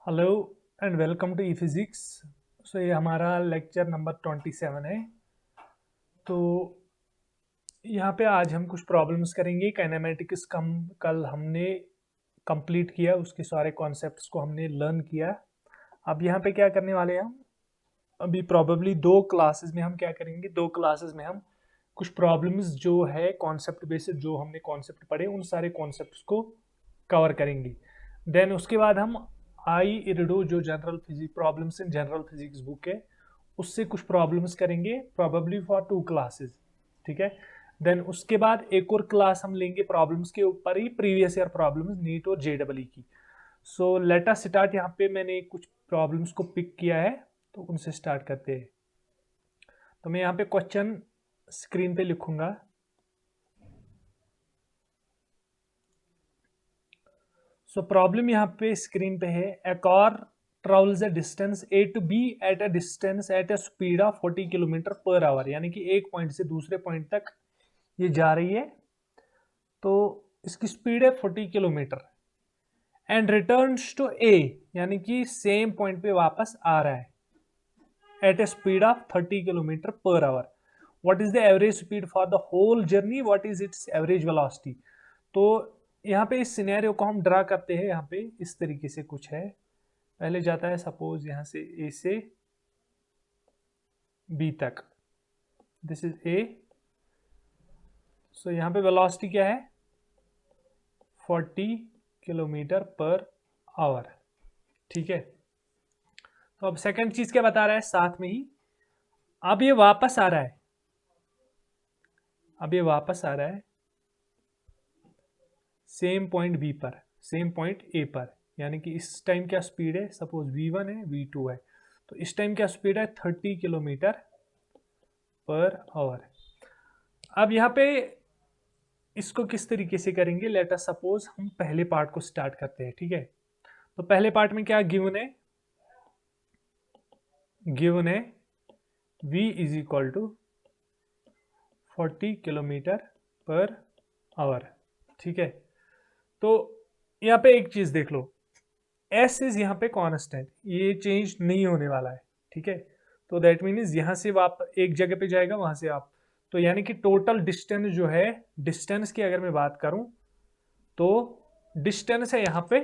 Hello and welcome to E physics. So ये हमारा lecture number 27 है। तो यहाँ पे आज हम कुछ प्रॉब्लम्स करेंगे। काइनेमेटिक्स कल हमने कंप्लीट किया, उसके सारे कॉन्सेप्ट्स को हमने लर्न किया। अब यहाँ पे क्या करने वाले हैं हम, अभी प्रॉबेबली दो क्लासेस में हम क्या करेंगे, दो क्लासेस में हम कुछ प्रॉब्लम्स जो है कॉन्सेप्ट बेसिस जो हमने कॉन्सेप्ट पढ़े उन सारे कॉन्सेप्ट्स को कवर करेंगे। देन उसके बाद हम आई इरिडो जो general physics problems in general physics book है उससे कुछ प्रॉब्लम्स करेंगे, प्रॉबेबली फॉर 2 क्लासेस। ठीक है। देन उसके बाद एक और क्लास हम लेंगे प्रॉब्लम्स के ऊपर ही, प्रीवियस ईयर प्रॉब्लम्स नीट और जेडबल की। So let us start. यहाँ पे मैंने कुछ प्रॉब्लम्स को पिक किया है तो उनसे स्टार्ट करते हैं। तो मैं यहाँ पे क्वेश्चन स्क्रीन पे लिखूंगा। सो प्रॉब्लम यहाँ पे स्क्रीन पे है, a car travels a distance A to B at a distance at a speed of 40 kilometre per hour, यानी कि एक पॉइंट से दूसरे पॉइंट तक ये जा रही है। तो इसकी स्पीड है 40 kilometre and returns to A, यानी कि सेम पॉइंट पे वापस आ रहा है at a speed of 30 kilometre per hour. What is the average speed for the whole journey, what is its average velocity. तो यहाँ पे इस सिनेरियो को हम ड्रा करते हैं। यहाँ पे इस तरीके से कुछ है, पहले जाता है सपोज यहाँ से ए से बी तक, दिस इज ए। सो यहाँ पे वेलोसिटी क्या है, 40 किलोमीटर पर आवर। ठीक है। तो अब सेकंड चीज क्या बता रहा है साथ में ही, अब ये वापस आ रहा है, अब ये वापस आ रहा है सेम पॉइंट बी पर, सेम पॉइंट ए पर, यानी कि इस टाइम क्या स्पीड है, सपोज v1 है v2 है, तो इस टाइम क्या स्पीड है 30 किलोमीटर पर आवर। अब यहाँ पे इसको किस तरीके से करेंगे, लेट अस सपोज हम पहले पार्ट को स्टार्ट करते हैं। ठीक है। तो पहले पार्ट में क्या गिवन है, गिवन है v is equal to 40 kilometre per hour. ठीक है। तो यहाँ पे एक चीज देख लो, एस इज यहाँ पे कांस्टेंट, ये चेंज नहीं होने वाला है। ठीक है। तो दैट मीन्स यहाँ से आप एक जगह पे जाएगा, वहां से आप, तो यानी कि टोटल डिस्टेंस जो है, डिस्टेंस की अगर मैं बात करूं तो डिस्टेंस है यहाँ पे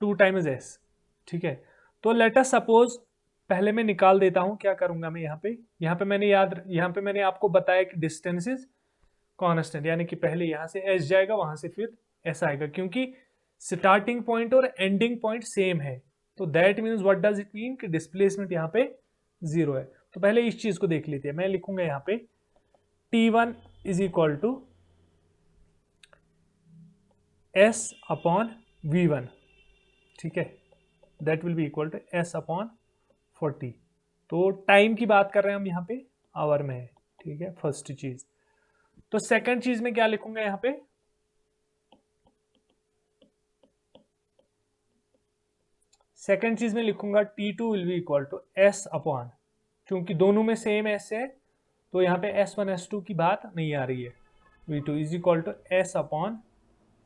2 टाइम्स एस। ठीक है। तो लेट अस सपोज, पहले मैं निकाल देता हूं, क्या करूंगा मैं यहाँ पे मैंने यहाँ पे मैंने आपको बताया कि डिस्टेंस इज कांस्टेंट, यानी कि पहले यहां से एस जाएगा, वहां से फिर एस आएगा, क्योंकि स्टार्टिंग पॉइंट और एंडिंग पॉइंट सेम है। तो that means what does it mean कि डिस्प्लेसमेंट यहाँ पे 0 है। तो पहले इस चीज को देख लेते हैं। मैं लिखूंगा यहाँ पे T1 is equal to S upon V1। ठीक है। That will be equal to S upon 40। तो टाइम की बात कर रहे हैं हम, यहाँ पे आवर में है। ठीक है, फर्स्ट चीज। तो सेकंड चीज में क्या लिखूंगा यहाँ पे, सेकंड चीज में लिखूंगा T2 will be equal to S upon, क्योंकि दोनों में सेम एस है तो यहाँ पे S1 S2 की बात नहीं आ रही है। V2 is equal to S upon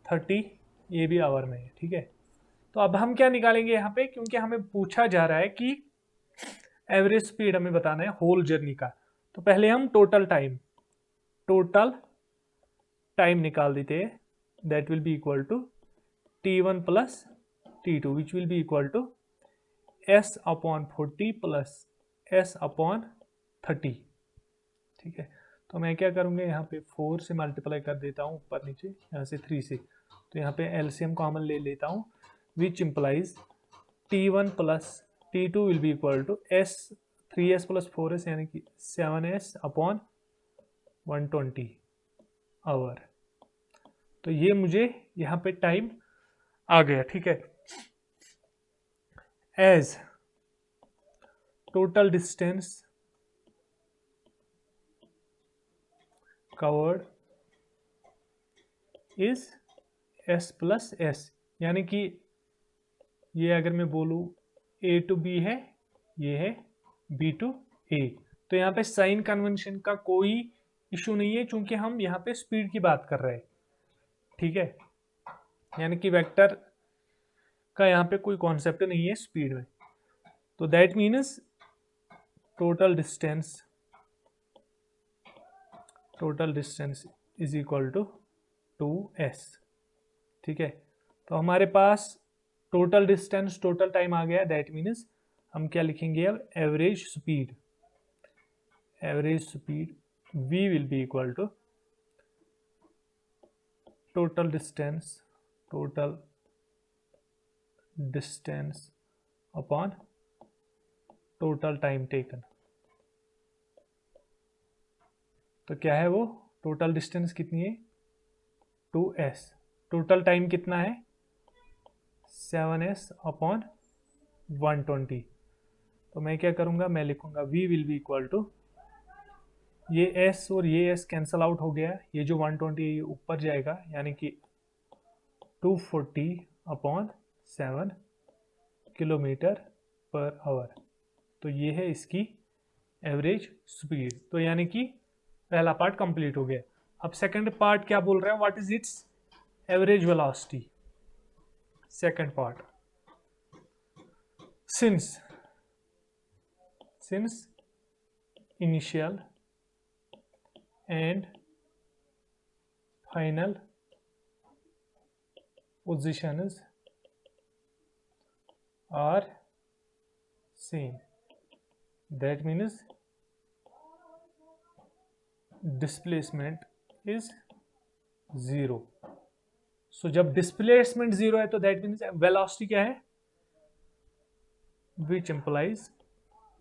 30, ये भी आवर में है। ठीक है। तो अब हम क्या निकालेंगे यहाँ पे, क्योंकि हमें पूछा जा रहा है कि एवरेज स्पीड हमें बताना है होल जर्नी का। तो पहले हम टोटल टाइम निकाल देते हैं। That will be equal to T1 plus T2 which will be equal to S upon 40 plus S upon 30। ठीक है। तो मैं क्या करूँगा, यहाँ पे 4 से मल्टीप्लाई कर देता हूँ ऊपर नीचे, यहाँ से 3 से, तो यहाँ पे एलसीएम कॉमन ले लेता हूँ, which implies T1 plus T2 will be equal to S 3S plus 4S, यानी कि 7S अपॉन 120 आवर। तो ये मुझे यहाँ पे टाइम आ गया। ठीक है। As total distance covered is S plus S, यानी कि ये अगर मैं बोलूँ A टू B है, ये है B टू A। तो यहाँ पे साइन कन्वेंशन का कोई इशू नहीं है, क्योंकि हम यहाँ पे स्पीड की बात कर रहे हैं। ठीक है। यानी कि वेक्टर का यहाँ पे कोई कॉन्सेप्ट नहीं है स्पीड में, तो that means total distance is equal to 2s। ठीक है, तो हमारे पास टोटल डिस्टेंस टोटल टाइम आ गया, दैट मीन्स हम क्या लिखेंगे अब, average speed v will be equal to total distance upon total time taken. तो क्या है वो, टोटल डिस्टेंस कितनी है 2s, टोटल टाइम कितना है 7s अपॉन 120। तो मैं क्या करूंगा, मैं लिखूंगा v will be equal to, ये s और ये s कैंसल आउट हो गया, ये जो 120 ऊपर जाएगा, यानी कि 240 अपॉन 7 किलोमीटर पर आवर। तो ये है इसकी एवरेज स्पीड। तो यानी कि पहला पार्ट कंप्लीट हो गया। अब सेकंड पार्ट क्या बोल रहे हैं, what is its average velocity. Second part, since initial and final positions are same, that means displacement is 0। so जब displacement 0 है तो that means velocity क्या है, which implies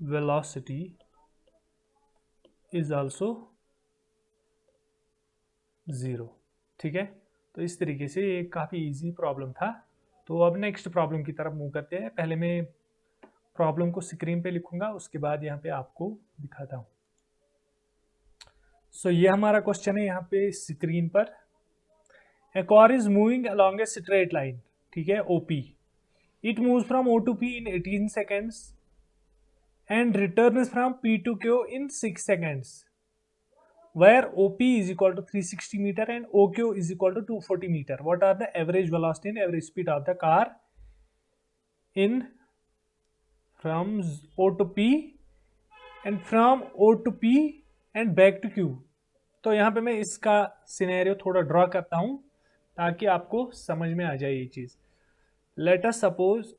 velocity is also 0। ठीक है, तो इस तरीके से ये काफ़ी इजी प्रॉब्लम था। तो अब नेक्स्ट प्रॉब्लम की तरफ मूव करते हैं। पहले मैं प्रॉब्लम को स्क्रीन पे लिखूंगा, उसके बाद यहाँ पे आपको दिखाता हूँ। सो ये हमारा क्वेश्चन है यहाँ पे स्क्रीन पर। A car is moving along a straight line, ठीक है, OP. It moves from O to P in 18 seconds and returns from P to Q in 6 seconds, where OP is equal to 360 meter and OQ is equal to 240 meter. What are the average velocity and average speed of the car in from O to P and from O to P and back to Q? तो यहाँ पे मैं इसका scenario थोड़ा draw करता हूँ ताकि आपको समझ में आ जाए ये चीज। लेट अस सपोज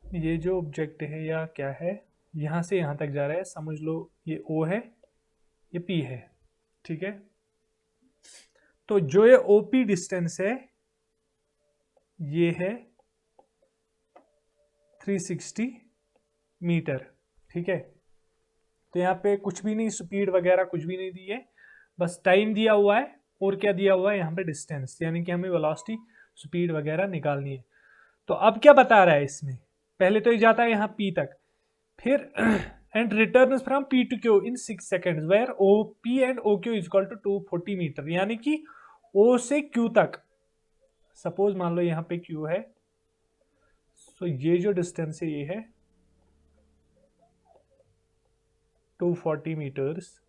ये जो ऑब्जेक्ट है या क्या है, यहां से यहां तक जा रहा है, समझ लो ये O है, ये P है, ठीक है। तो जो ये OP डिस्टेंस है ये है 360 मीटर, ठीक है। तो यहाँ पे कुछ भी नहीं, स्पीड वगैरह कुछ भी नहीं दी है, बस टाइम दिया हुआ है और क्या दिया हुआ है यहाँ पे डिस्टेंस, यानी कि हमें वेलोसिटी स्पीड वगैरह निकालनी है। तो अब क्या बता रहा है इसमें, पहले तो ये जाता है यहाँ P तक, फिर and returns from P to Q in 6 seconds where OP and OQ is equal to 240 metre, यानी कि O से Q तक, सपोज मान लो यहाँ पे Q है, तो ये जो डिस्टेंस है ये है 240 मीटर्स,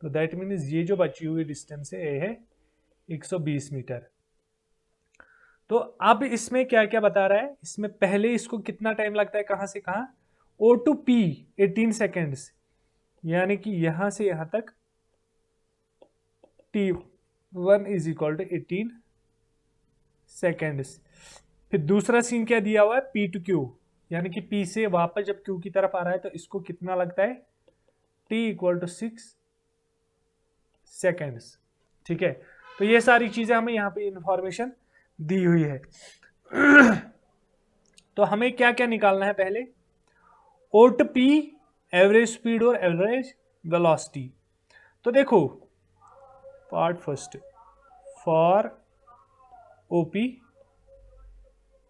तो दैट मीन्स ये जो बची हुई डिस्टेंस है ये है 120 मीटर। तो अब इसमें क्या क्या बता रहा है, इसमें पहले इसको कितना टाइम लगता है, कहां से कहां, O to P 18 सेकेंड्स, यानी कि यहां से यहां तक T1 is equal to 18 seconds. फिर दूसरा सीन क्या दिया हुआ है, P to Q, यानी कि P से वापस जब Q की तरफ आ रहा है तो इसको कितना लगता है, T इक्वल टू 6 सेकेंड्स, ठीक है। तो ये सारी चीजें हमें यहाँ पे इंफॉर्मेशन दी हुई है। तो हमें क्या क्या निकालना है, पहले O to P average speed और एवरेज वेलोसिटी। तो देखो part first, for OP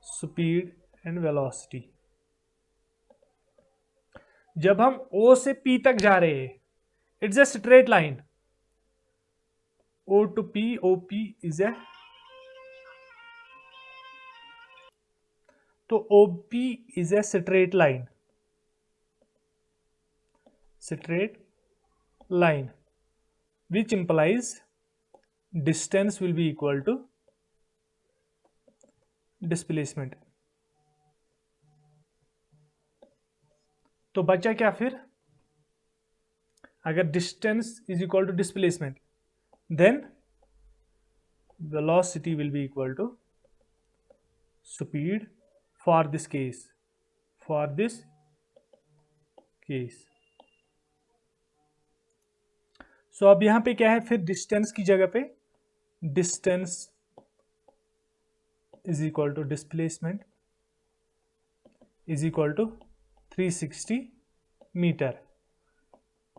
speed and velocity, जब हम O से P तक जा रहे हैं, it's a straight line, O to P, OP is a, तो OP is a straight line which implies distance will be equal to displacement. तो बचा क्या फिर, अगर distance is equal to displacement then velocity will be equal to speed for this case, for this case. So अब यहां पे क्या है फिर, डिस्टेंस की जगह पे distance is equal to displacement is equal to 360 meter.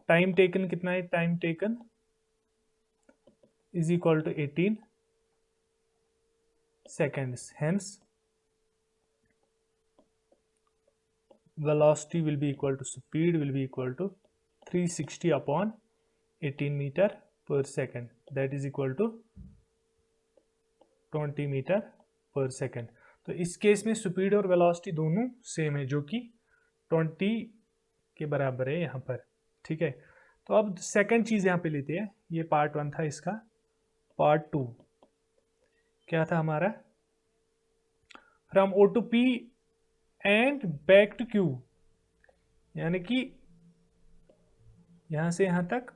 Time taken कितना है, time taken is equal to 18 seconds, hence velocity will be equal to speed will be equal to 360 upon 18 meter per second, that is equal to 20 meter per second। तो इस case में speed और velocity दोनों same है, जो कि 20 के बराबर है यहाँ पर, ठीक है। तो अब सेकंड चीज यहाँ पे लेते हैं, ये पार्ट 1 था, इसका पार्ट 2 क्या था हमारा, from O to P and back to Q, यानी कि यहां से यहां तक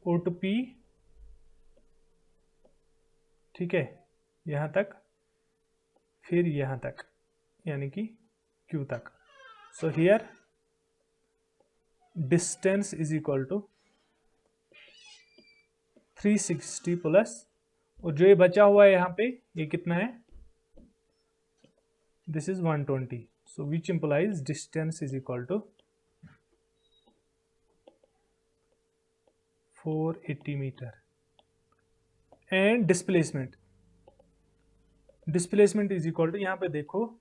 ओ टू पी, ठीक है, यहां तक, फिर यहां तक यानी कि क्यू तक। So here distance is equal to 360 plus, और जो ये बचा हुआ है यहां पे ये कितना है, this is 120, so which implies distance is equal to 480 meter, and displacement is equal to, यहाँ पे देखो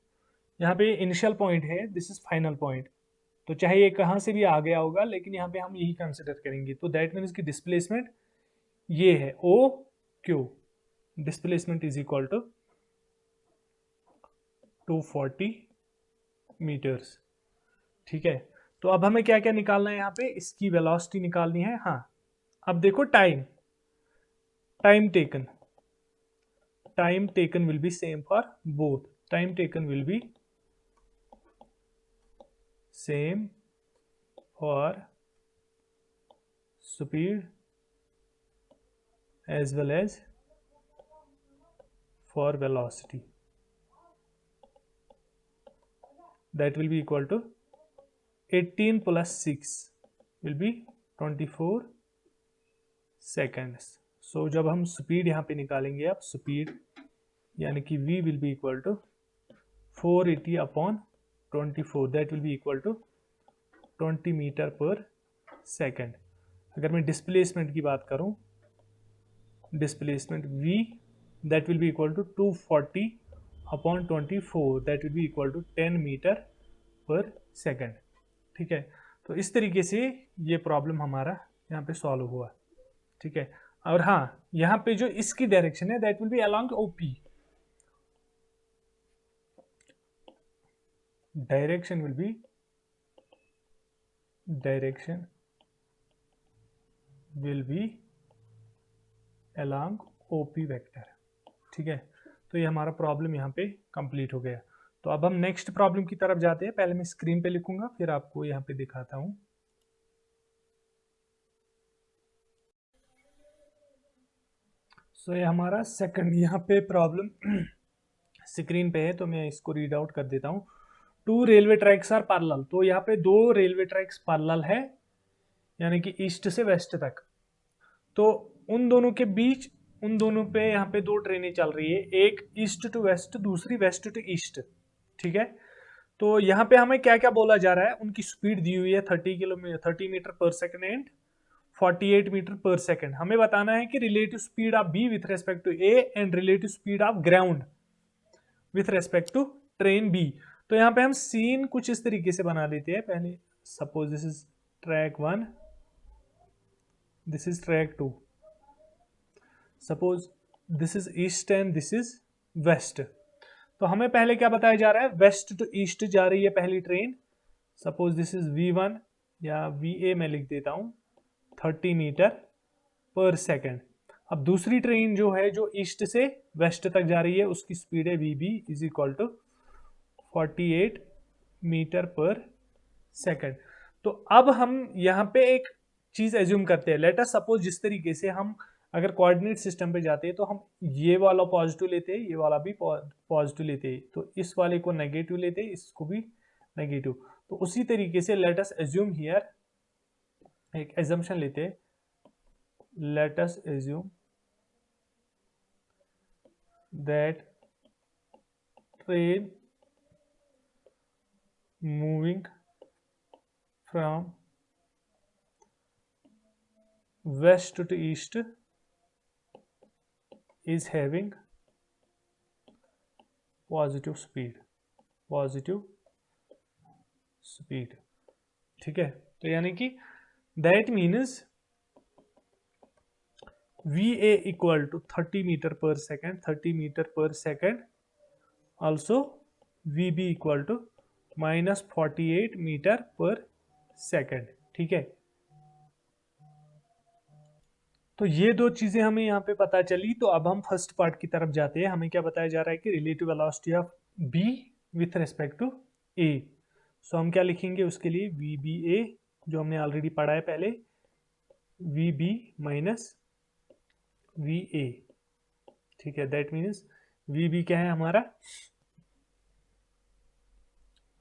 यहाँ पे इनिशियल पॉइंट है, दिस इज फाइनल पॉइंट, तो चाहे ये कहाँ से भी आ गया होगा लेकिन यहाँ पे हम यही कंसिडर करेंगे। तो दैट मीन्स की डिस्प्लेसमेंट ये है O Q, displacement is equal to 240 meters, ठीक है। तो अब हमें क्या क्या निकालना है, यहाँ पे इसकी वेलोसिटी निकालनी है। हाँ, अब देखो time taken will be same for both, time taken will be same for speed as well as for velocity, that will be equal to 18 plus 6 will be 24 seconds। so जब हम स्पीड यहाँ पे निकालेंगे, अब स्पीड यानी कि v will be equal to 480 upon 24, that will be equal to 20 meter per second. अगर मैं डिस्प्लेसमेंट की बात करूं, displacement v that will be equal to 240 upon 24, that will be equal to 10 meter per second, ठीक है। तो इस तरीके से ये प्रॉब्लम हमारा यहाँ पे सॉल्व हुआ, ठीक है। और हाँ, यहाँ पे जो इसकी डायरेक्शन है that will B along OP, direction will be along OP vector, ठीक है। तो ये हमारा प्रॉब्लम यहाँ पे कंप्लीट हो गया। तो अब हम नेक्स्ट प्रॉब्लम की तरफ जाते हैं। पहले मैं स्क्रीन पे लिखूंगा, फिर आपको यहाँ पे दिखाता हूँ। सो ये हमारा सेकंड यहाँ पे प्रॉब्लम स्क्रीन पे है, तो मैं इसको रीड आउट कर देता हूँ। 2 रेलवे ट्रैक्स आर पैरेलल, तो यहाँ पे 2 रेलवे ट्रैक्स पैरेलल है, यानी कि ईस्ट से वेस्ट तक। तो उन दोनों के बीच, उन दोनों पे यहाँ पे 2 ट्रेनें चल रही है, एक ईस्ट टू वेस्ट, दूसरी वेस्ट टू ईस्ट, ठीक है। तो यहाँ पे हमें क्या क्या बोला जा रहा है, उनकी स्पीड दी हुई है 30 meter per second and 48 meter per second. हमें बताना है कि relative speed of B with respect to A and relative speed of ground with respect to train B. तो यहाँ पे हम सीन कुछ इस तरीके से बना लेते हैं। पहले suppose this is track 1, this is track 2, suppose this is east and this is west. तो हमें पहले क्या बताया जा रहा है, वेस्ट टू ईस्ट जा रही है पहली train. Suppose this is V1 या VA मैं लिख देता हूं, 30 मीटर पर सेकेंड। अब दूसरी ट्रेन जो है जो ईस्ट से वेस्ट तक जा रही है उसकी स्पीड है V B is equal to 48 meter per second. तो अब हम यहाँ पे एक चीज एज्यूम करते हैं, लेट अस सपोज जिस तरीके से हम अगर कोऑर्डिनेट सिस्टम पे जाते हैं तो हम ये वाला पॉजिटिव लेते हैं, ये वाला भी पॉजिटिव लेते हैं, तो इस वाले को नेगेटिव लेते हैं, इसको भी नेगेटिव। तो उसी तरीके से लेट अस एज्यूम हियर, एक एजम्पशन लेते हैं, let us assume that train moving from west to east is having positive speed, ठीक है। तो यानी कि that means VA equal to 30 meter per second, 30 meter per second, also VB equal to -48 meter per second, ठीक है। तो ये दो चीजें हमें यहाँ पे पता चली। तो अब हम फर्स्ट पार्ट की तरफ जाते हैं। हमें क्या बताया जा रहा है कि relative velocity of B with respect to A। So हम क्या लिखेंगे उसके लिए, VBA जो हमने ऑलरेडी पढ़ा है पहले, VB माइनस VA, ठीक है। दैट मीन्स VB क्या है हमारा,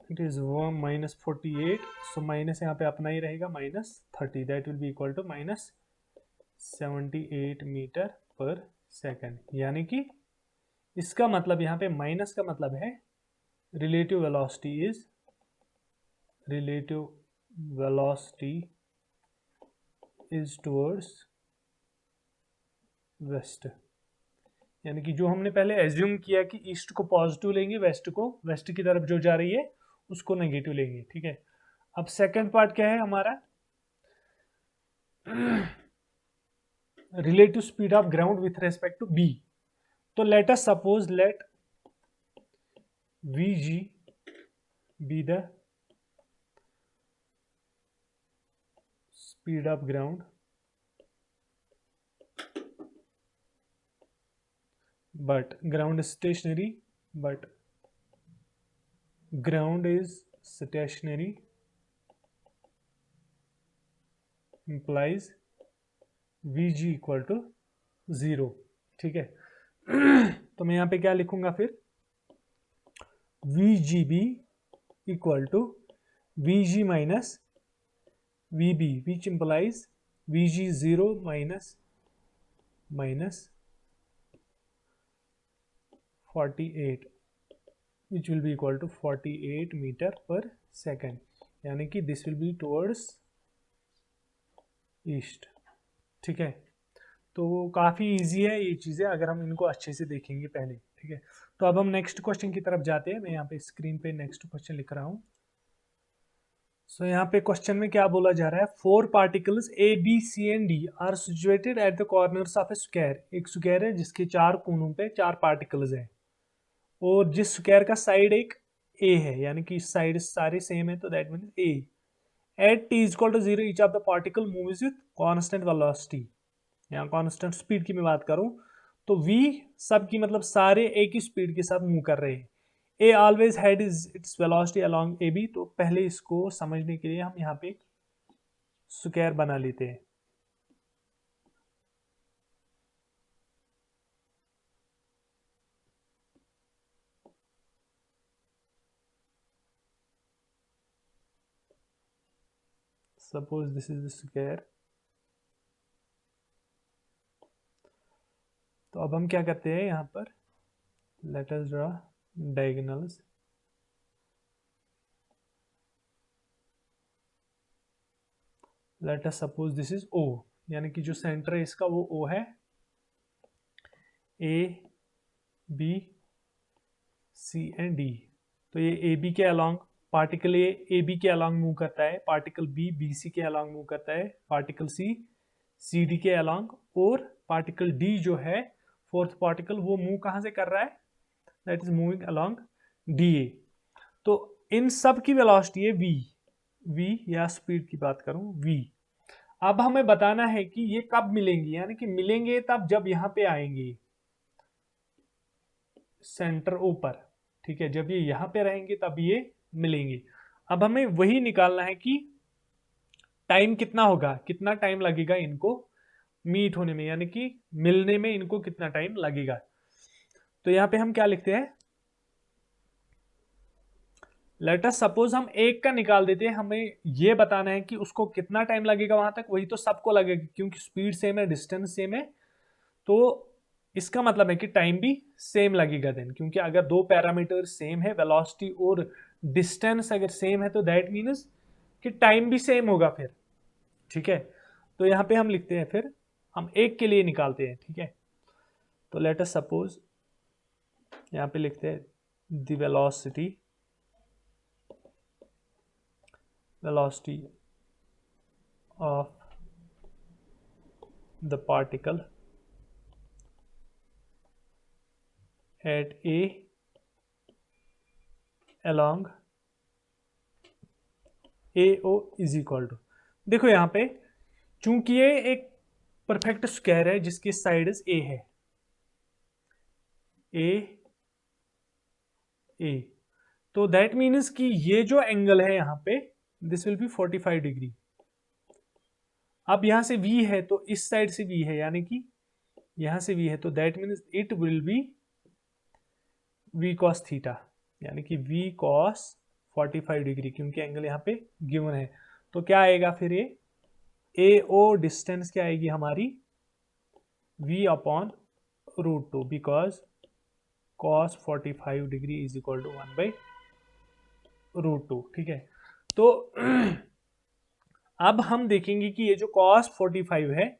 इट इज -48, सो माइनस यहाँ पे अपना ही रहेगा -30, that will be equal to -78 meter per second. यानी कि इसका मतलब यहाँ पे माइनस का मतलब है relative velocity is towards waste. यानी कि जो हमने पहले एज्यूम किया कि ईस्ट को पॉजिटिव लेंगे, वेस्ट की तरफ जो जा रही है उसको नेगेटिव लेंगे, ठीक है। अब सेकंड पार्ट क्या है हमारा, relative speed of ground with respect to B। तो let us suppose let VG be the speed of ground, but ground is stationary, implies VG equal to 0, ठीक है। तो मैं यहाँ पे क्या लिखूंगा फिर, VGB equal to VG minus VB which implies VG 0 minus 48 which will be equal to 48 meter per second. यानी कि this will be towards east, ठीक है। तो काफ़ी इजी है ये चीज़ें अगर हम इनको अच्छे से देखेंगे पहले, ठीक है। तो अब हम नेक्स्ट क्वेश्चन की तरफ जाते हैं। मैं यहाँ पे स्क्रीन पे नेक्स्ट क्वेश्चन लिख रहा हूँ। सो यहाँ पे क्वेश्चन में क्या बोला जा रहा है, 4 particles A, B, C and D are situated at the corners of a square. एक स्क्वायर है जिसके 4 कोनों पे 4 पार्टिकल्स हैं, और जिस स्क्वायर का साइड एक A है, यानी कि साइड सारे सेम है, तो that means A। At t is equal to 0 each of the particle moves with constant velocity. यहाँ कांस्टेंट स्पीड की मैं बात करूं तो V सब की मतलब सारे एक ही स्पीड के साथ मूव कर रहे हैं। A always had its velocity along AB। तो पहले इसको समझने के लिए हम यहाँ पे स्क्वायर बना लेते हैं। Suppose this is the square. तो अब हम क्या करते हैं, यहाँ पर let us draw diagonals. Late us suppose this is O, यानी कि जो सेंटर है इसका वो O है। A, B, C and D। तो ये AB के अलोंग, पार्टिकल A AB के अलोंग मूव करता है, पार्टिकल B BC के अलोंग मूव करता है, पार्टिकल C CD के अलोंग, और पार्टिकल D जो है फोर्थ पार्टिकल वो मूव कहाँ से कर रहा है, that is moving along DA। तो इन सब की वेलोसिटी है V या स्पीड की बात करूं V। अब हमें बताना है कि ये कब मिलेंगी, यानी कि मिलेंगे तब जब यहां पे आएंगे सेंटर ऊपर, ठीक है, जब ये यहां पे रहेंगे तब ये मिलेंगे। अब हमें वही निकालना है कि टाइम कितना होगा, कितना टाइम लगेगा इनको मीट होने में, यानी कि मिलने में इनको कितना टाइम लगेगा। तो यहां पे हम क्या लिखते हैं, लेट अस सपोज हम एक का निकाल देते हैं, हमें ये बताना है कि उसको कितना टाइम लगेगा वहां तक, वही तो सबको लगेगा क्योंकि स्पीड सेम है, डिस्टेंस सेम है, तो इसका मतलब है कि टाइम भी सेम लगेगा देन, क्योंकि अगर दो पैरामीटर सेम है, वेलोसिटी और डिस्टेंस अगर सेम है तो दैट मीन्स कि टाइम भी सेम होगा फिर, ठीक है। तो यहां पे हम लिखते हैं, फिर हम एक के लिए निकालते हैं, ठीक है। तो लेट अस सपोज यहां पे लिखते हैं the velocity of the particle at A along AO is equal to, देखो यहां पे चूंकि ये एक परफेक्ट स्क्वायर है जिसकी साइड्स ए है, ए, तो दैट मीन्स कि ये जो एंगल है यहां पे दिस विल बी 45 डिग्री। अब यहां से V है तो इस साइड से V है, यानी कि यहां से V है, तो that means it will be V cos theta, यानी कि V cos 45 डिग्री, क्योंकि एंगल यहां पे गिवन है। तो क्या आएगा फिर ये AO डिस्टेंस क्या आएगी हमारी V upon root two, because cos 45 degree is equal to 1 by root two, ठीक है। तो अब हम देखेंगे कि ये जो cos 45 है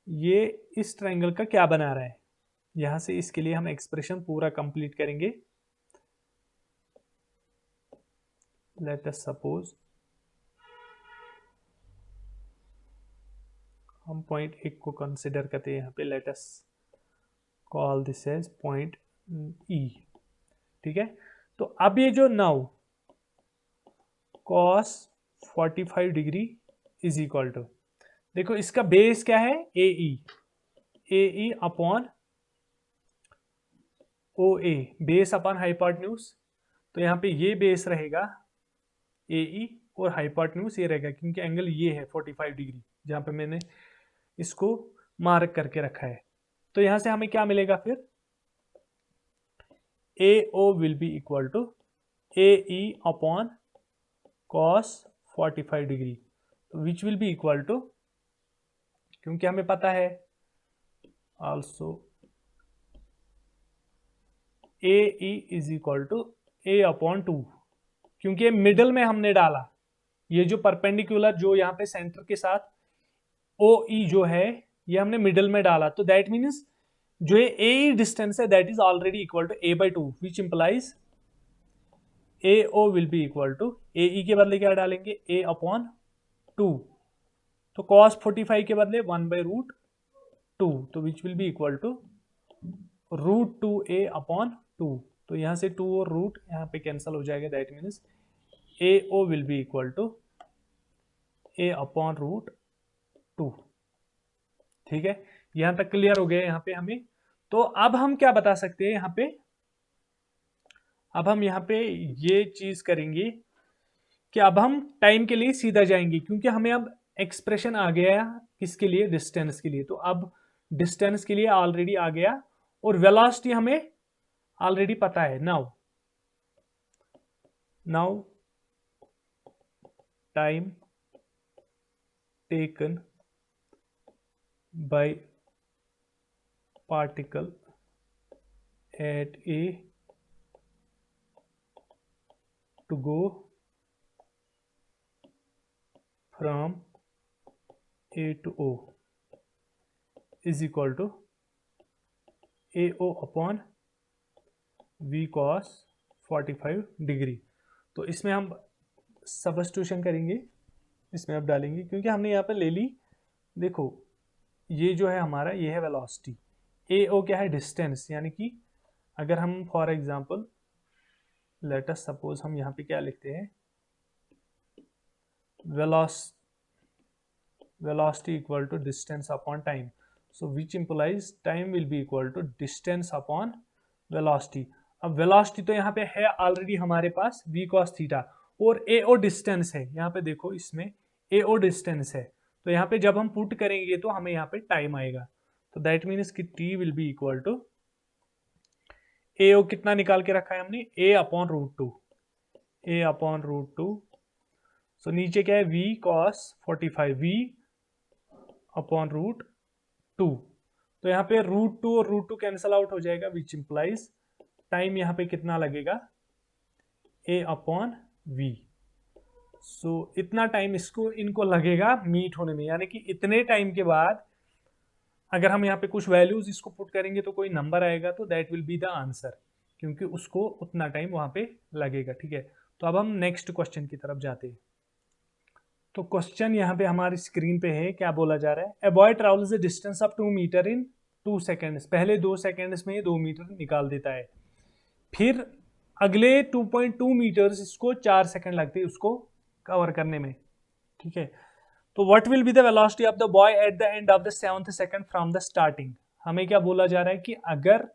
ये इस ट्रायंगल का क्या बना रहा है। यहां से इसके लिए हम एक्सप्रेशन पूरा कंप्लीट करेंगे। लेट अस सपोज हम पॉइंट एक को कंसिडर करते हैं, यहाँ पे let us call this as point E, ठीक है। तो अब ये जो now cos 45 degree is equal to, देखो इसका बेस क्या है A upon O A, base upon hypotenuse. तो यहाँ पे ये बेस रहेगा ए और हाइपोटेन्यूज ये रहेगा, क्योंकि एंगल ये है 45 डिग्री जहां पे मैंने इसको मार्क करके रखा है। तो यहां से हमें क्या मिलेगा फिर, A O will be equal to A upon cos 45 degree, तो which will be equal to, क्योंकि हमें पता है also A is equal to A upon two, क्योंकि ये मिडल में हमने डाला, ये जो परपेंडिकुलर जो यहाँ पे सेंटर के साथ ओ ई जो है ये हमने मिडल में डाला, तो दैट मीन्स जो ये ए डिस्टेंस है that is already equal to A by two, which implies A O will be equal to A के बदले क्या डालेंगे ए अपॉन टू, तो cos 45 के बदले 1 बाई रूट टू, तो which will be equal to root two A upon two. तो यहां से टू और रूट यहाँ पे कैंसिल हो जाएगा, that means A O will be equal to A upon root two, ठीक है। यहां तक क्लियर हो गया यहाँ पे हमें। तो अब हम क्या बता सकते हैं यहाँ पे, अब हम यहाँ पे ये चीज करेंगे कि अब हम टाइम के लिए सीधा जाएंगे, क्योंकि हमें अब एक्सप्रेशन आ गया किसके लिए, डिस्टेंस के लिए। तो अब डिस्टेंस के लिए ऑलरेडी आ गया और वेलोसिटी हमें ऑलरेडी पता है। Now time taken by particle at A to go from A to O is equal to A O upon V cos 45 degree. तो इसमें हम सब्स्टिट्यूशन करेंगे, इसमें अब डालेंगे, क्योंकि हमने यहाँ पे ले ली, देखो ये जो है हमारा ये है वेलोसिटी, ए ओ क्या है डिस्टेंस, यानी कि अगर हम for example let us suppose हम यहाँ पे क्या लिखते हैं velocity equal to distance upon time. So which implies time will be equal to distance upon velocity. अब velocity तो यहाँ पे है ऑलरेडी हमारे पास v cos थीटा, और a o डिस्टेंस है, यहाँ पे देखो इसमें a o डिस्टेंस है, तो यहाँ पे जब हम पुट करेंगे तो हमें यहाँ पे टाइम आएगा, तो दैट मीन्स कि t will be equal to a o कितना निकाल के रखा है हमने, a upon root two, a upon root two, so नीचे क्या है v cos 45 v upon root two, तो यहाँ पे रूट टू और रूट टू कैंसल आउट हो जाएगा, विच इंप्लाइज टाइम यहाँ पे कितना लगेगा, a अपॉन v. सो इतना टाइम इनको लगेगा मीट होने में, यानी कि इतने टाइम के बाद अगर हम यहाँ पे कुछ वैल्यूज इसको पुट करेंगे तो कोई नंबर आएगा, तो that will be the answer, क्योंकि उसको उतना टाइम वहां पे लगेगा. ठीक है, तो अब हम नेक्स्ट क्वेश्चन की तरफ जाते हैं. तो क्वेश्चन यहाँ पे हमारी स्क्रीन पे है, क्या बोला जा रहा है, a boy travels the distance of 2 meter in 2 seconds. पहले 2 सेकेंड्स में 2 मीटर निकाल देता है, फिर अगले 2.2 मीटर्स इसको 4 सेकेंड लगते हैं उसको कवर करने में. ठीक है, तो what will be the velocity of the boy at the end of the 7th second from the starting. हमें क्या बोला जा रहा है कि अगर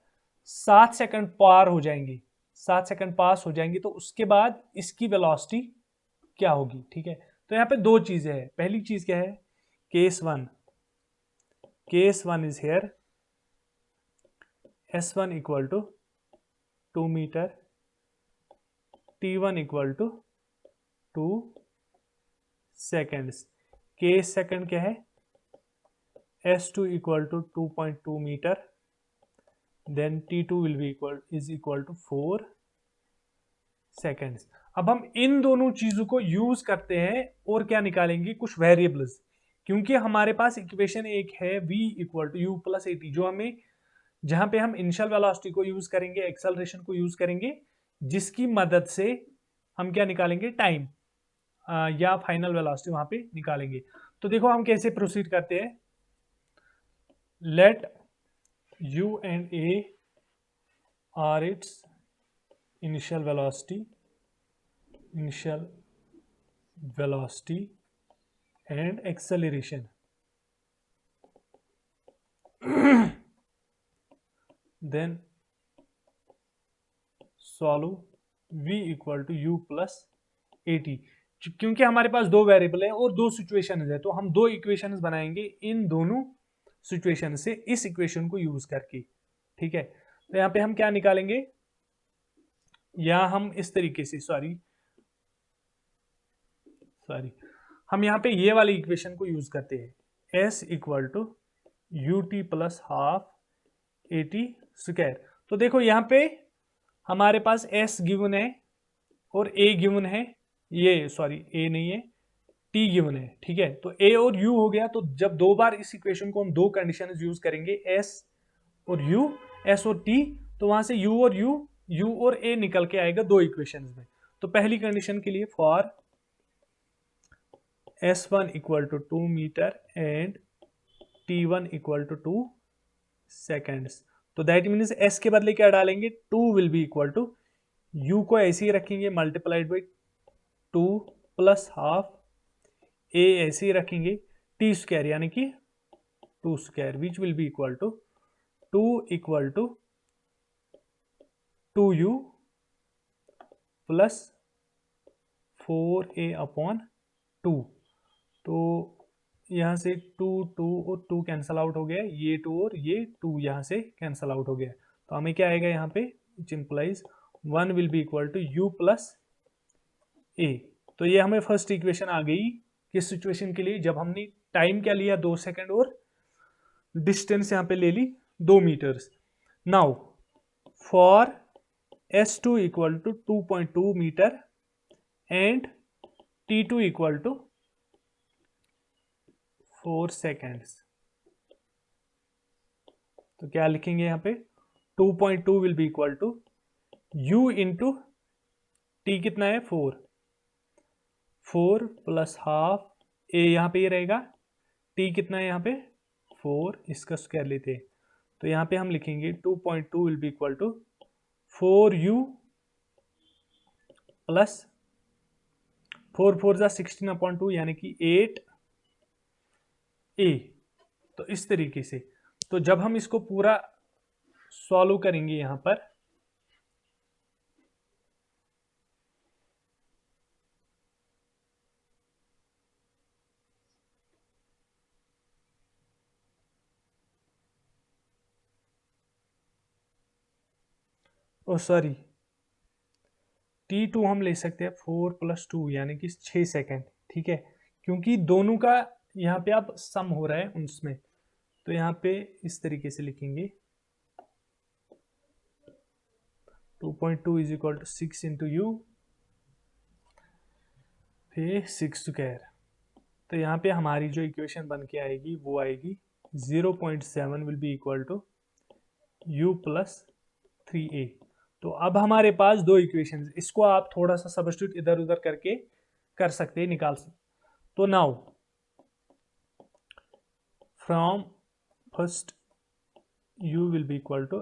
7 सेकंड पार हो जाएंगे, 7 सेकंड पास हो जाएंगे, तो उसके बाद इसकी वेलोसिटी क्या होगी. ठीक है, तो यहाँ पे दो चीजें हैं. पहली चीज क्या है, case one is here s1 equal to 2 meter, t1 equal to 2 seconds. Case second क्या है, s2 equal to 2.2 meter, then t2 will be equal to 4 seconds. अब हम इन दोनों चीजों को यूज करते हैं और क्या निकालेंगे, कुछ वेरिएबल्स, क्योंकि हमारे पास इक्वेशन एक है v equal to U plus A T, जो हमें जहां पे हम इनिशियल वेलोसिटी को यूज करेंगे, एक्सेलरेशन को यूज करेंगे, जिसकी मदद से हम क्या निकालेंगे, टाइम या फाइनल वेलोसिटी वहां पे निकालेंगे. तो देखो हम कैसे प्रोसीड करते हैं. Let u and a are its initial velocity and acceleration. Then solve v equal to U plus A T. क्योंकि हमारे पास दो वेरिएबल है और दो सिचुएशन है, तो हम दो इक्वेशंस बनाएंगे इन दोनों सिचुएशन से, इस इक्वेशन को यूज करके. ठीक है, तो यहाँ पे हम क्या निकालेंगे, या हम इस तरीके से सॉरी हम यहाँ पे ये वाली इक्वेशन को यूज करते हैं, s equal to U T plus half A T square. तो देखो यहाँ पे हमारे पास s गिवन है और a गिवन है, ये सॉरी a नहीं है, t गिवन है. ठीक है, तो a और u हो गया, तो जब दो बार इस इक्वेशन को हम दो कंडीशन यूज करेंगे, s और u, s और t, तो वहां से u और a निकल के आएगा दो इक्वेशंस में. तो पहली कंडीशन के लिए for s1 equal to 2 meter and t1 equal to 2 seconds, तो दैट मीन्स s के बदले क्या डालेंगे, 2 will be equal to u को ऐसे ही रखेंगे multiplied by 2 plus half, a ऐसे ही रखेंगे, t स्क्वायर यानी कि 2 square, which will be equal to 2 equal to 2u plus 4a upon 2. तो यहाँ से 2 और 2 कैंसल आउट हो गया, ये 2 और ये 2 यहाँ से कैंसल आउट हो गया, तो हमें क्या आएगा यहाँ पे, which implies 1 will be equal to u plus a. तो ये हमें फर्स्ट इक्वेशन आ गई किस सिचुएशन के लिए, जब हमने टाइम क्या लिया 2 सेकेंड और डिस्टेंस यहाँ पे ले ली 2 meters. Now for s2 equal to 2.2 meter and t2 equal to 4 seconds, तो क्या लिखेंगे यहाँ पे, 2.2 will be equal to u into T कितना है 4 प्लस हाफ, a यहाँ पे ये रहेगा, t कितना है यहाँ पे 4, इसका स्क्वायर लेते हैं, तो यहाँ पे हम लिखेंगे 2.2 will be equal to 4u plus 4 4 16 upon 2 यानी कि 8 ए। तो इस तरीके से, तो जब हम इसको पूरा सॉल्व करेंगे यहां पर, ओ सॉरी, T2 हम ले सकते हैं 4+2 यानी कि 6 सेकेंड, ठीक है, क्योंकि दोनों का यहाँ पे अब सम हो रहा है उसमें। तो यहाँ पे इस तरीके से लिखेंगे 2.2 is equal to 6 into U, फिर 6 स्क्वायर। तो यहाँ पे हमारी जो इक्वेशन बन के आएगी वो आएगी 0.7 will be equal to U plus 3a। तो अब हमारे पास दो इक्वेशन, इसको आप थोड़ा सा सब्स्टिट्यूट इधर उधर करके कर सकते हैं, निकाल सकते। तो now from first u will be equal to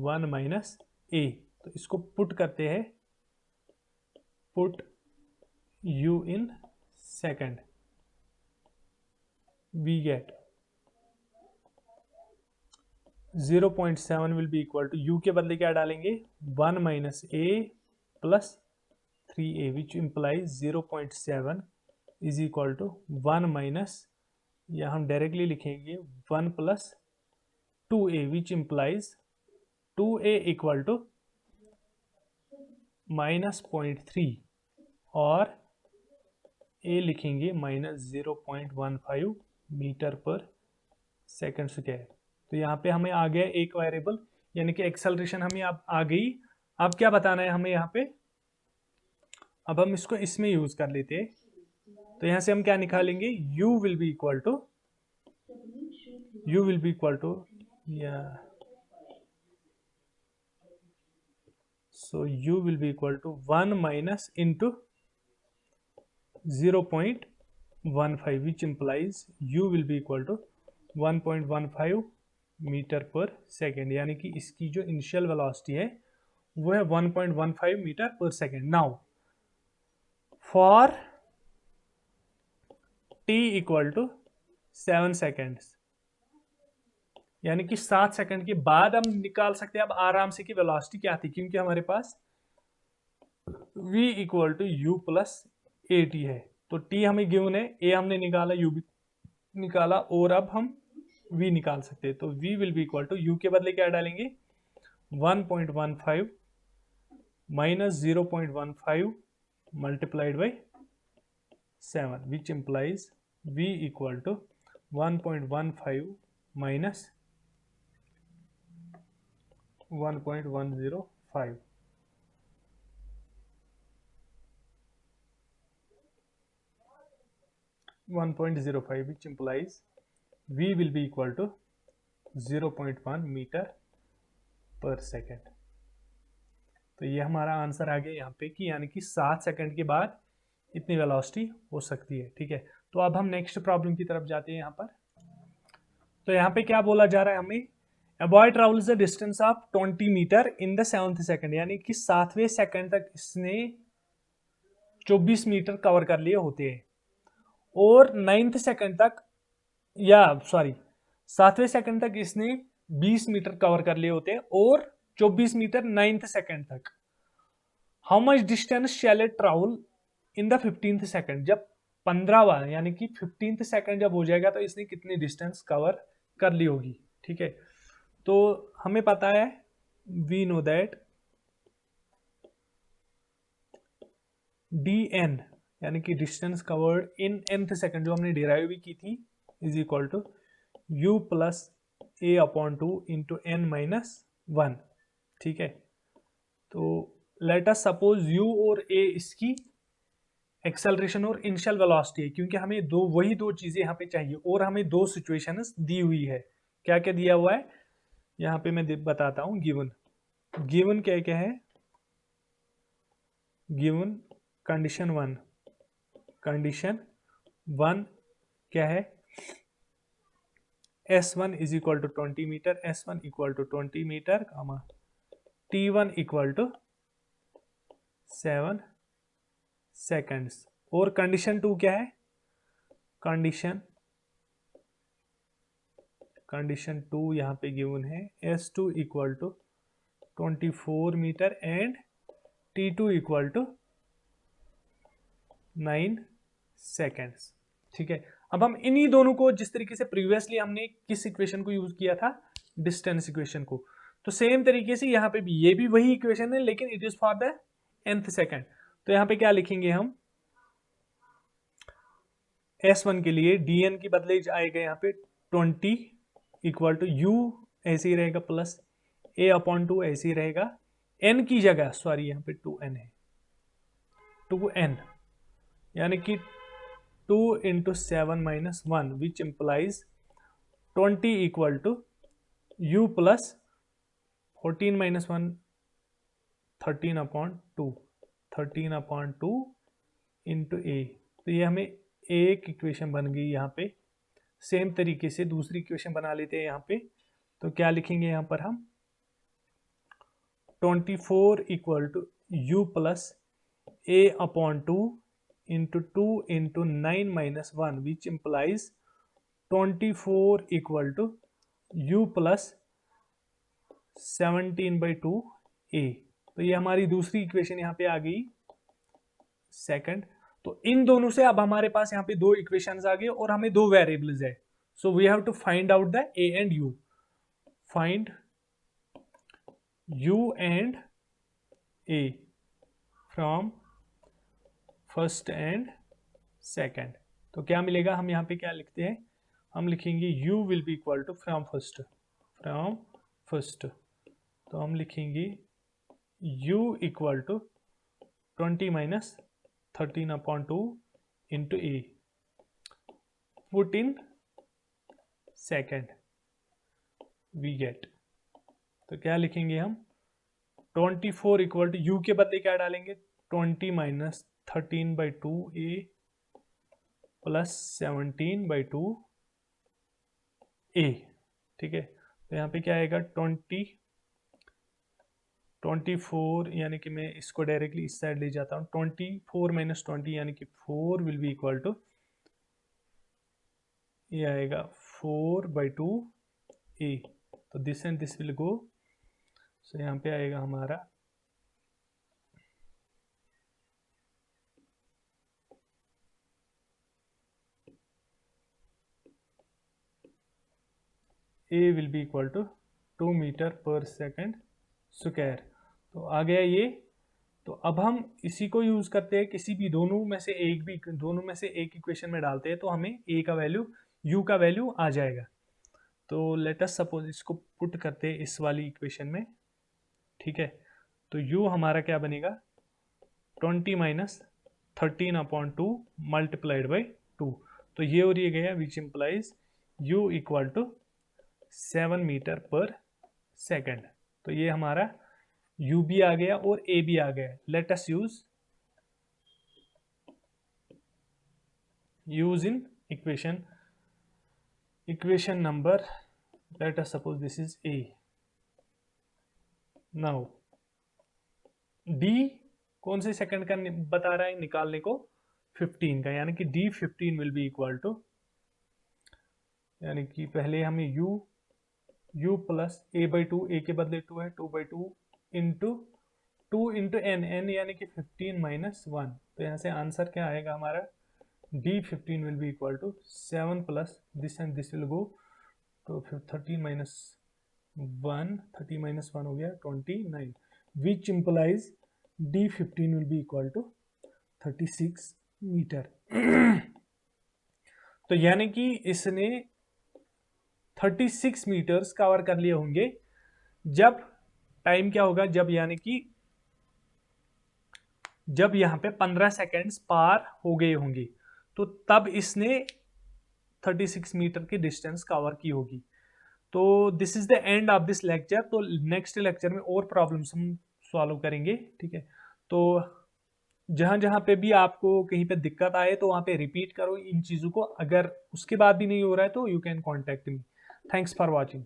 1 minus a। तो इसको पुट करते हैं, put u in second, we get 0.7 will be equal to u के बदले क्या डालेंगे 1 minus a plus 3a which implies 0.7 is equal to 1 माइनस, या हम डायरेक्टली लिखेंगे 1 plus 2a which implies 2a equal to minus 0.3 और a लिखेंगे minus 0.15 meter per second square. तो यहाँ पे हमें आ गया एक वेरिएबल, यानी कि एक्सेलरेशन हमें अब आ गई। अब क्या बताना है हमें यहाँ पे, अब हम इसको इसमें यूज कर लेते हैं। तो यहाँ से हम क्या निकालेंगे, u will be equal to, u will be equal to, so u will be equal to 1 minus into 0.15 which implies u will be equal to 1.15 meter per second, यानी कि इसकी जो इनिशियल वेलोसिटी है वो है 1.15 meter per second. Now for t equal to 7 seconds, यानी कि 7 second के बाद हम निकाल सकते हैं अब आराम से कि वेलोसिटी क्या थी, क्योंकि हमारे पास v equal to U plus A T है। तो t हमें गिवन है, a हमने निकाला, u भी निकाला, और अब हम v निकाल सकते हैं। तो v will be equal to u के बदले क्या डालेंगे 1.15 minus 0.15 multiplied by 7 which implies v equal to 1.15 minus 1.105। which implies v will be equal to 0.1 meter per second. तो ये हमारा आंसर आ गया यहाँ पे कि यानी कि 7 सेकंड के बाद इतनी वेलोसिटी हो सकती है, ठीक है। तो अब हम नेक्स्ट प्रॉब्लम की तरफ जाते हैं यहाँ पर। तो यहाँ पे क्या बोला जा रहा है हमें, A boy travels the distance of 20 meter in the 7th second, यानी कि 7वें सेकंड तक इसने 24 मीटर कवर कर लिए होते हैं, और 9th सेकंड तक, या सॉरी 7वें सेकंड तक इसने 20 मीटर कवर कर लिए होते हैं, और 24 मीटर 9th सेकंड तक। How much distance shall it travel in the 15th second, जब 15वां यानी कि 15th सेकंड जब हो जाएगा तो इसने कितनी डिस्टेंस कवर कर ली होगी, ठीक है। तो हमें पता है, वी नो दैट dn यानी कि distance covered in nth second, जो हमने डिराइव भी की थी, is equal to u plus a upon 2 into n minus 1, ठीक है। तो लेट अस सपोज u और a इसकी एक्सेलरेशन और इनिशियल वेलोसिटी है, क्योंकि हमें वही दो चीजें यहाँ पे चाहिए, और हमें दो सिचुएशंस दी हुई है। क्या क्या दिया हुआ है यहाँ पे मैं बताता हूँ। गिवन क्या क्या है, गिवन कंडीशन 1, कंडीशन 1 क्या है, S1 is equal to 20 metre, S1 equal to 20 metre, T1 equal to 7 seconds. और कंडीशन 2 क्या है, कंडीशन कंडीशन 2 यहाँ पे गिवन है, S2 equal to 24 metre and T2 equal to 9 seconds. ठीक है, अब हम इन्हीं दोनों को, जिस तरीके से प्रीवियसली हमने किस इक्वेशन को यूज किया था, डिस्टेंस इक्वेशन को, तो सेम तरीके से यहाँ पे भी ये भी वही इक्वेशन है, लेकिन it is for the nth second. तो यहाँ पे क्या लिखेंगे हम, S1 के लिए dn की बदले आएगा यहाँ पे 20 इक्वल टू u ऐसे ही रहेगा प्लस a/2 ऐसे ही रहेगा, n की जगह सॉरी यहाँ पे 2n है, 2n यानी कि 2 into 7 minus 1 which implies 20 equal to u plus 14 minus 1 13/2 13/2 into a। तो ये हमें एक इक्वेशन बन गई यहाँ पे। सेम तरीके से दूसरी इक्वेशन बना लेते हैं यहाँ पे। तो क्या लिखेंगे यहाँ पर हम, 24 equal to u plus a/2 into 2 into 9 minus 1 which implies 24 equal to u plus 17/2 a। तो ये हमारी दूसरी इक्वेशन यहाँ पे आ गई सेकंड। तो इन दोनों से अब हमारे पास यहाँ पे दो इक्वेशंस आ गए और हमें दो वेरिएबल्स है। So we have to find out the a and u। Find u and a from first and second. तो क्या मिलेगा, हम यहाँ पे क्या लिखते हैं, हम लिखेंगे u will be equal to from first. तो हम लिखेंगे u equal to 20 minus 13/2 into a, put in second, we get. तो क्या लिखेंगे हम, 24 इक्वल टू u के बदले क्या डालेंगे, 20 माइनस 13/2 a प्लस 17/2 a। ठीक है, तो यहाँ पे क्या आएगा, 24 यानी कि मैं इसको डायरेक्टली इस साइड ले जाता हूँ, 24 माइनस 20 यानी कि 4 विल बी इक्वल टू, ये आएगा 4/2 a। तो this and this will go, so यहाँ पे आएगा हमारा a will be equal to 2 metre per second square. तो आ गया ये। तो अब हम इसी को यूज करते हैं, किसी भी दोनों में से एक इक्वेशन में डालते हैं तो हमें a का वैल्यू, u का वैल्यू आ जाएगा। तो लेट अस सपोज इसको पुट करते हैं इस वाली इक्वेशन में। ठीक है, तो u हमारा क्या बनेगा, 20 माइनस 13/2 मल्टीप्लाइड बाई 2। तो ये और ये गया, which implies u equal to 7 metre per second. तो ये हमारा u भी आ गया और a भी आ गया। Let us use in equation number, late us suppose this is a। Now d कौन से सेकंड का बता रहा है निकालने को, 15 का, यानी कि d15 will be equal to, यानी कि पहले हमें u प्लस a/2, a के बदले 2 है, 2/2 इंटू 2 इंटू n यानी कि 15 माइनस 1। तो यहाँ से आंसर क्या आएगा हमारा, d15 will be equal to 7 plus this and this will go, तो फिर 30 माइनस 1 हो गया 29, which implies d15 will be equal to 36 metre. तो यानी कि इसने 36 मीटर्स कवर कर लिए होंगे। जब टाइम क्या होगा, जब यानी कि जब यहां पे 15 सेकेंड्स पार हो गए होंगे, तो तब इसने 36 मीटर की डिस्टेंस कवर की होगी। तो this is the end of this lecture. तो नेक्स्ट लेक्चर में और प्रॉब्लम्स हम सॉल्व करेंगे। ठीक है, तो जहां जहां पे भी आपको कहीं पे दिक्कत आए तो वहां पे रिपीट करो इन चीजों को। अगर उसके बाद भी नहीं हो रहा है तो you can contact me. Thanks for watching.